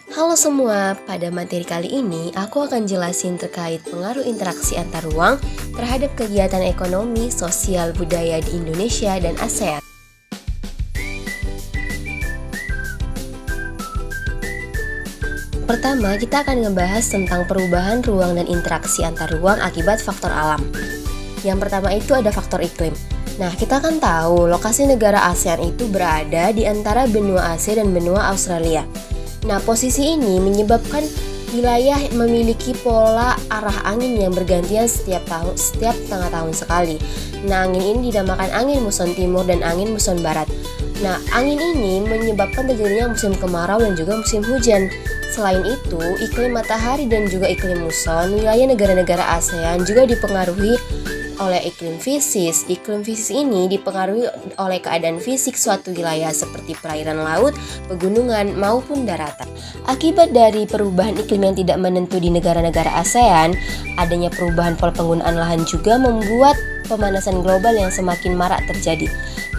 Halo semua, pada materi kali ini aku akan jelasin terkait pengaruh interaksi antar ruang terhadap kegiatan ekonomi, sosial, budaya di Indonesia dan ASEAN. Pertama, kita akan ngebahas tentang perubahan ruang dan interaksi antar ruang akibat faktor alam. Yang pertama itu ada faktor iklim. Nah, kita kan tahu lokasi negara ASEAN itu berada di antara benua Asia dan benua Australia. Nah, posisi ini menyebabkan wilayah memiliki pola arah angin yang bergantian setiap setengah tahun sekali. Nah, angin ini dinamakan angin muson timur dan angin muson barat. Nah, angin ini menyebabkan terjadinya musim kemarau dan juga musim hujan. Selain itu, iklim matahari dan juga iklim muson wilayah negara-negara ASEAN juga dipengaruhi oleh iklim fisis. Iklim fisis ini dipengaruhi oleh keadaan fisik suatu wilayah seperti perairan laut, pegunungan, maupun daratan. Akibat dari perubahan iklim yang tidak menentu di negara-negara ASEAN, adanya perubahan pola penggunaan lahan juga membuat pemanasan global yang semakin marak terjadi.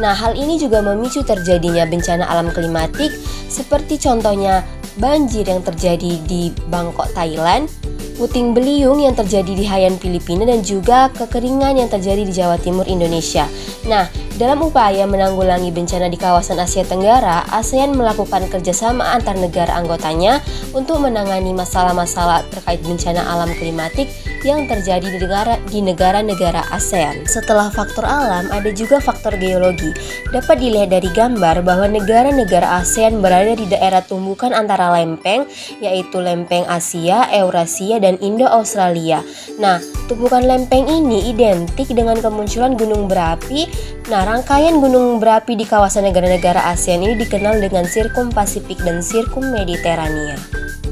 Nah, hal ini juga memicu terjadinya bencana alam klimatik seperti contohnya banjir yang terjadi di Bangkok, Thailand, puting beliung yang terjadi di Haiyan, Filipina, dan juga kekeringan yang terjadi di Jawa Timur, Indonesia. Nah, dalam upaya menanggulangi bencana di kawasan Asia Tenggara, ASEAN melakukan kerjasama antar negara anggotanya untuk menangani masalah-masalah terkait bencana alam klimatik yang terjadi di negara-negara ASEAN. Setelah faktor alam, ada juga faktor geologi. Dapat dilihat dari gambar bahwa negara-negara ASEAN berada di daerah tumbukan antara lempeng, yaitu lempeng Asia, Eurasia, dan Indo-Australia. Nah, tumbukan lempeng ini identik dengan kemunculan gunung berapi. Nah, rangkaian gunung berapi di kawasan negara-negara ASEAN ini dikenal dengan Sirkum Pasifik dan Sirkum Mediterania.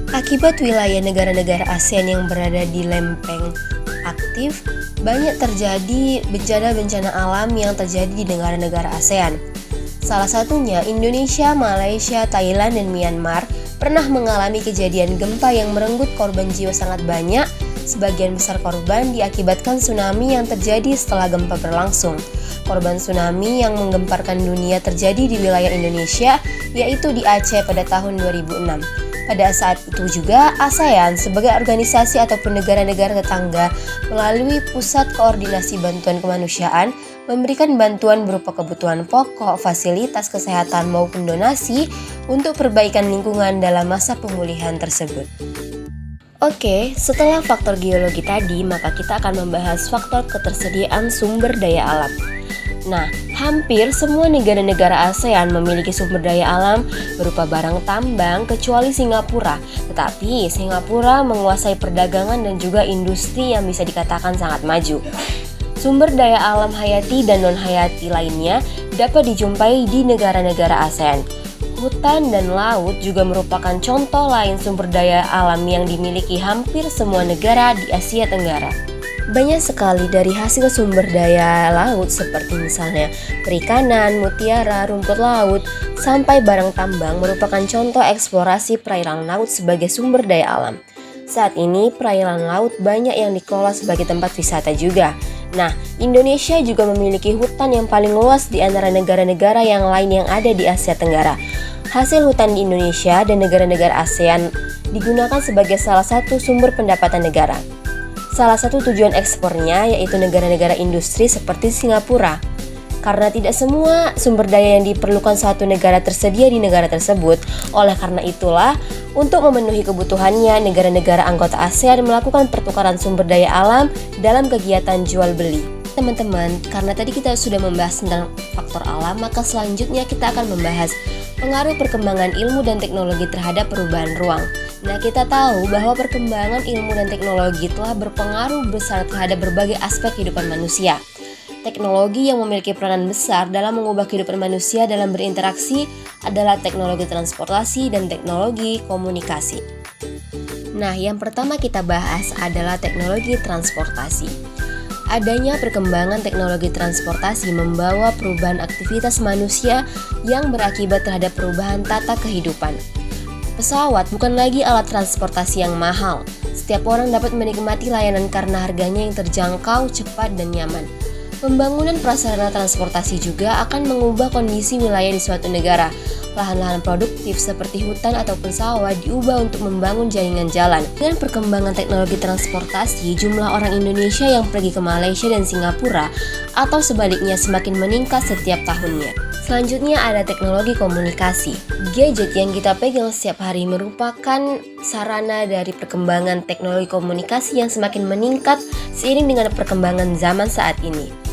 Akibat wilayah negara-negara ASEAN yang berada di lempeng aktif, banyak terjadi bencana-bencana alam yang terjadi di negara-negara ASEAN. Salah satunya Indonesia, Malaysia, Thailand, dan Myanmar pernah mengalami kejadian gempa yang merenggut korban jiwa sangat banyak. Sebagian besar korban diakibatkan tsunami yang terjadi setelah gempa berlangsung. Korban tsunami yang menggemparkan dunia terjadi di wilayah Indonesia, yaitu di Aceh pada tahun 2006. Pada saat itu juga, ASEAN sebagai organisasi ataupun negara-negara tetangga melalui Pusat Koordinasi Bantuan Kemanusiaan memberikan bantuan berupa kebutuhan pokok, fasilitas kesehatan maupun donasi untuk perbaikan lingkungan dalam masa pemulihan tersebut. Oke, setelah faktor geologi tadi, maka kita akan membahas faktor ketersediaan sumber daya alam. Nah, hampir semua negara-negara ASEAN memiliki sumber daya alam berupa barang tambang kecuali Singapura. Tetapi Singapura menguasai perdagangan dan juga industri yang bisa dikatakan sangat maju. Sumber daya alam hayati dan non-hayati lainnya dapat dijumpai di negara-negara ASEAN. Hutan dan laut juga merupakan contoh lain sumber daya alam yang dimiliki hampir semua negara di Asia Tenggara. Banyak sekali dari hasil sumber daya laut seperti misalnya perikanan, mutiara, rumput laut, sampai barang tambang merupakan contoh eksplorasi perairan laut sebagai sumber daya alam. Saat ini perairan laut banyak yang dikelola sebagai tempat wisata juga. Nah, Indonesia juga memiliki hutan yang paling luas di antara negara-negara yang lain yang ada di Asia Tenggara. Hasil hutan di Indonesia dan negara-negara ASEAN digunakan sebagai salah satu sumber pendapatan negara. Salah satu tujuan ekspornya yaitu negara-negara industri seperti Singapura. Karena tidak semua sumber daya yang diperlukan suatu negara tersedia di negara tersebut, oleh karena itulah, untuk memenuhi kebutuhannya, negara-negara anggota ASEAN melakukan pertukaran sumber daya alam dalam kegiatan jual beli. Teman-teman, karena tadi kita sudah membahas tentang faktor alam, maka selanjutnya kita akan membahas pengaruh perkembangan ilmu dan teknologi terhadap perubahan ruang. Nah, kita tahu bahwa perkembangan ilmu dan teknologi telah berpengaruh besar terhadap berbagai aspek kehidupan manusia. Teknologi yang memiliki peranan besar dalam mengubah kehidupan manusia dalam berinteraksi adalah teknologi transportasi dan teknologi komunikasi. Nah, yang pertama kita bahas adalah teknologi transportasi. Adanya perkembangan teknologi transportasi membawa perubahan aktivitas manusia yang berakibat terhadap perubahan tata kehidupan. Pesawat bukan lagi alat transportasi yang mahal. Setiap orang dapat menikmati layanan karena harganya yang terjangkau, cepat, dan nyaman. Pembangunan prasarana transportasi juga akan mengubah kondisi wilayah di suatu negara. Lahan-lahan produktif seperti hutan ataupun sawah diubah untuk membangun jaringan jalan. Dengan perkembangan teknologi transportasi, jumlah orang Indonesia yang pergi ke Malaysia dan Singapura atau sebaliknya semakin meningkat setiap tahunnya. Selanjutnya ada teknologi komunikasi. Gadget yang kita pegang setiap hari merupakan sarana dari perkembangan teknologi komunikasi yang semakin meningkat seiring dengan perkembangan zaman saat ini.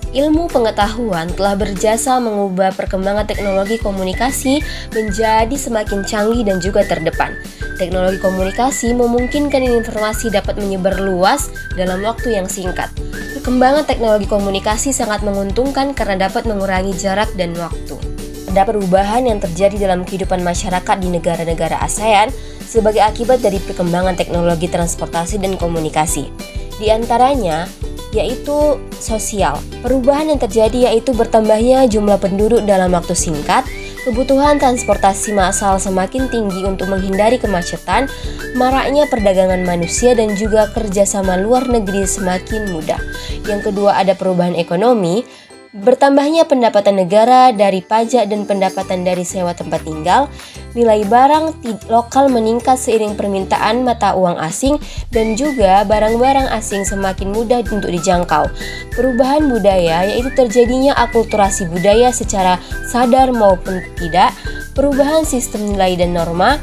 Ilmu pengetahuan telah berjasa mengubah perkembangan teknologi komunikasi menjadi semakin canggih dan juga terdepan. Teknologi komunikasi memungkinkan informasi dapat menyebar luas dalam waktu yang singkat. Perkembangan teknologi komunikasi sangat menguntungkan karena dapat mengurangi jarak dan waktu. Ada perubahan yang terjadi dalam kehidupan masyarakat di negara-negara ASEAN sebagai akibat dari perkembangan teknologi transportasi dan komunikasi. Di antaranya, yaitu sosial. Perubahan yang terjadi yaitu bertambahnya jumlah penduduk dalam waktu singkat, kebutuhan transportasi massal semakin tinggi untuk menghindari kemacetan, maraknya perdagangan manusia dan juga kerjasama luar negeri semakin mudah. Yang kedua ada perubahan ekonomi, bertambahnya pendapatan negara dari pajak dan pendapatan dari sewa tempat tinggal, nilai barang lokal meningkat seiring permintaan mata uang asing dan juga barang-barang asing semakin mudah untuk dijangkau. Perubahan budaya yaitu terjadinya akulturasi budaya secara sadar maupun tidak, perubahan sistem nilai dan norma,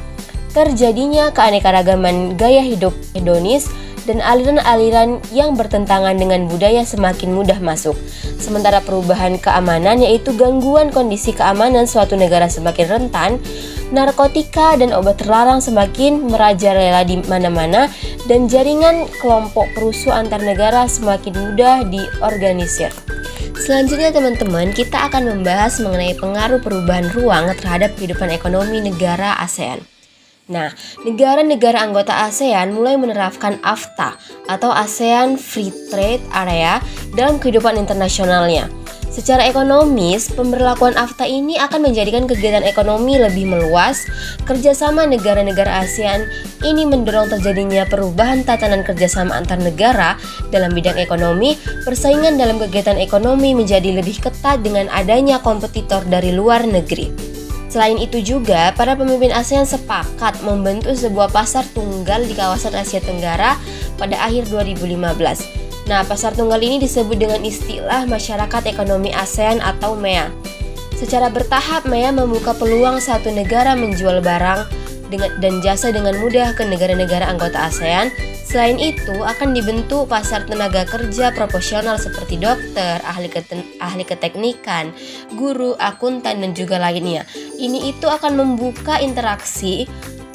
terjadinya keanekaragaman gaya hidup hedonis, dan aliran-aliran yang bertentangan dengan budaya semakin mudah masuk. Sementara perubahan keamanan yaitu gangguan kondisi keamanan suatu negara semakin rentan, narkotika dan obat terlarang semakin merajalela di mana-mana, dan jaringan kelompok perusuh antar negara semakin mudah diorganisir. Selanjutnya teman-teman, kita akan membahas mengenai pengaruh perubahan ruang terhadap kehidupan ekonomi negara ASEAN. Nah, negara-negara anggota ASEAN mulai menerapkan AFTA atau ASEAN Free Trade Area dalam kehidupan internasionalnya. Secara ekonomis, pemberlakuan AFTA ini akan menjadikan kegiatan ekonomi lebih meluas. Kerjasama negara-negara ASEAN ini mendorong terjadinya perubahan tatanan kerjasama antar negara dalam bidang ekonomi. Persaingan dalam kegiatan ekonomi menjadi lebih ketat dengan adanya kompetitor dari luar negeri. Selain itu juga, para pemimpin ASEAN sepakat membentuk sebuah pasar tunggal di kawasan Asia Tenggara pada akhir 2015. Nah, pasar tunggal ini disebut dengan istilah Masyarakat Ekonomi ASEAN atau MEA. Secara bertahap, MEA membuka peluang satu negara menjual barang dan jasa dengan mudah ke negara-negara anggota ASEAN. Selain itu, akan dibentuk pasar tenaga kerja proporsional seperti dokter, ahli keteknikan, guru, akuntan, dan juga lainnya. Ini itu akan membuka interaksi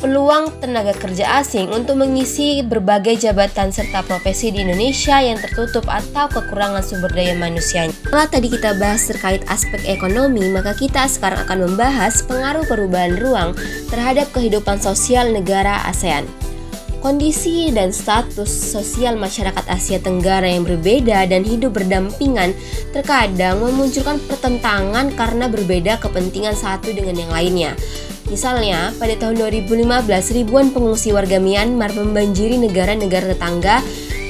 peluang tenaga kerja asing untuk mengisi berbagai jabatan serta profesi di Indonesia yang tertutup atau kekurangan sumber daya manusianya. Setelah tadi kita bahas terkait aspek ekonomi, maka kita sekarang akan membahas pengaruh perubahan ruang terhadap kehidupan sosial negara ASEAN. Kondisi dan status sosial masyarakat Asia Tenggara yang berbeda dan hidup berdampingan terkadang memunculkan pertentangan karena berbeda kepentingan satu dengan yang lainnya. Misalnya, pada tahun 2015, ribuan pengungsi warga Myanmar membanjiri negara-negara tetangga,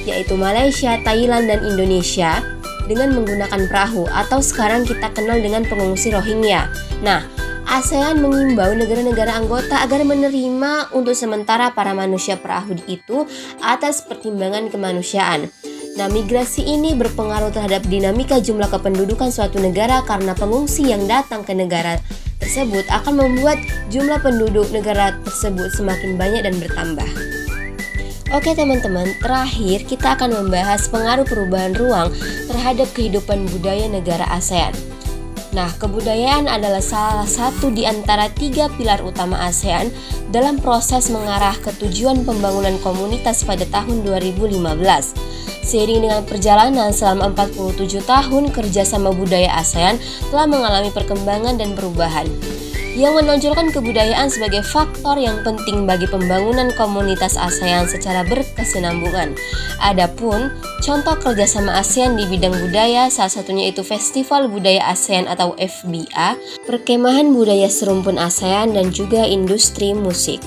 yaitu Malaysia, Thailand, dan Indonesia, dengan menggunakan perahu atau sekarang kita kenal dengan pengungsi Rohingya. Nah, ASEAN mengimbau negara-negara anggota agar menerima untuk sementara para manusia perahu itu atas pertimbangan kemanusiaan. Nah, migrasi ini berpengaruh terhadap dinamika jumlah kependudukan suatu negara karena pengungsi yang datang ke negara tersebut akan membuat jumlah penduduk negara tersebut semakin banyak dan bertambah. Oke teman-teman, terakhir kita akan membahas pengaruh perubahan ruang terhadap kehidupan budaya negara ASEAN. Nah, kebudayaan adalah salah satu di antara 3 pilar utama ASEAN dalam proses mengarah ke tujuan pembangunan komunitas pada tahun 2015. Seiring dengan perjalanan selama 47 tahun, kerjasama budaya ASEAN telah mengalami perkembangan dan perubahan yang menonjolkan kebudayaan sebagai faktor yang penting bagi pembangunan komunitas ASEAN secara berkesinambungan. Adapun contoh kerjasama ASEAN di bidang budaya, salah satunya itu Festival Budaya ASEAN atau FBA, Perkemahan Budaya Serumpun ASEAN, dan juga industri musik.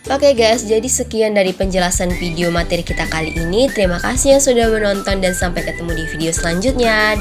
Oke guys, jadi sekian dari penjelasan video materi kita kali ini. Terima kasih yang sudah menonton dan sampai ketemu di video selanjutnya.